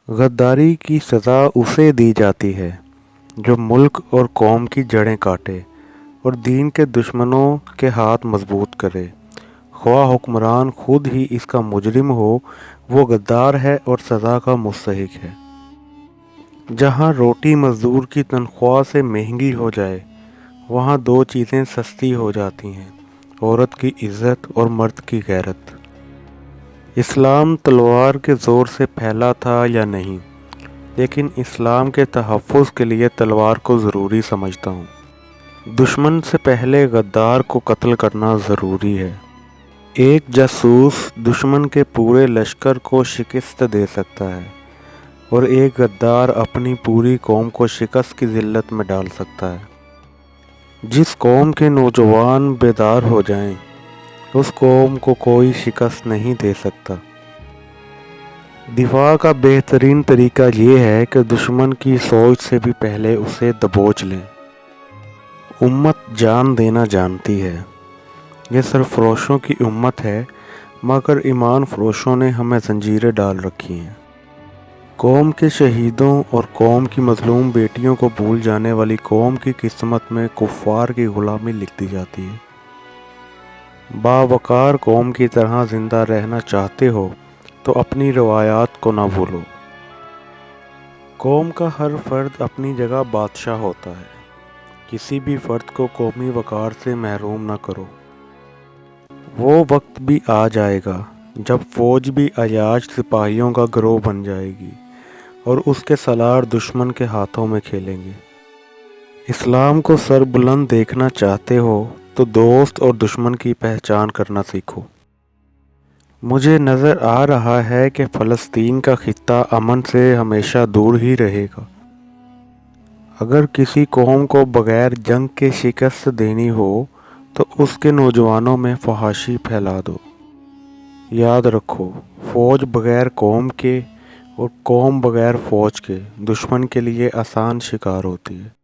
غداری کی سزا اسے دی جاتی ہے جو ملک اور قوم کی جڑیں کاٹے اور دین کے دشمنوں کے ہاتھ مضبوط کرے، خواہ حکمران خود ہی اس کا مجرم ہو، وہ غدار ہے اور سزا کا مستحق ہے۔ جہاں روٹی مزدور کی تنخواہ سے مہنگی ہو جائے، وہاں دو چیزیں سستی ہو جاتی ہیں: عورت کی عزت اور مرد کی غیرت۔ اسلام تلوار کے زور سے پھیلا تھا یا نہیں، لیکن اسلام کے تحفظ کے لیے تلوار کو ضروری سمجھتا ہوں۔ دشمن سے پہلے غدار کو قتل کرنا ضروری ہے۔ ایک جاسوس دشمن کے پورے لشکر کو شکست دے سکتا ہے اور ایک غدار اپنی پوری قوم کو شکست کی ذلت میں ڈال سکتا ہے۔ جس قوم کے نوجوان بیدار ہو جائیں، اس قوم کو کوئی شکست نہیں دے سکتا۔ دفاع کا بہترین طریقہ یہ ہے کہ دشمن کی سوچ سے بھی پہلے اسے دبوچ لیں۔ امت جان دینا جانتی ہے۔ یہ سرفروشوں کی امت ہے، مگر ایمان فروشوں نے ہمیں زنجیریں ڈال رکھی ہیں۔ قوم کے شہیدوں اور قوم کی مظلوم بیٹیوں کو بھول جانے والی قوم کی قسمت میں کفار کی غلامی لکھ دی جاتی ہے۔ باوقار قوم کی طرح زندہ رہنا چاہتے ہو تو اپنی روایات کو نہ بھولو۔ قوم کا ہر فرد اپنی جگہ بادشاہ ہوتا ہے۔ کسی بھی فرد کو قومی وقار سے محروم نہ کرو۔ وہ وقت بھی آ جائے گا جب فوج بھی عیاش سپاہیوں کا گروہ بن جائے گی اور اس کے سالار دشمن کے ہاتھوں میں کھیلیں گے۔ اسلام کو سر بلند دیکھنا چاہتے ہو تو دوست اور دشمن کی پہچان کرنا سیکھو۔ مجھے نظر آ رہا ہے کہ فلسطین کا خطہ امن سے ہمیشہ دور ہی رہے گا۔ اگر کسی قوم کو بغیر جنگ کے شکست دینی ہو تو اس کے نوجوانوں میں فحاشی پھیلا دو۔ یاد رکھو، فوج بغیر قوم کے اور قوم بغیر فوج کے دشمن کے لیے آسان شکار ہوتی ہے۔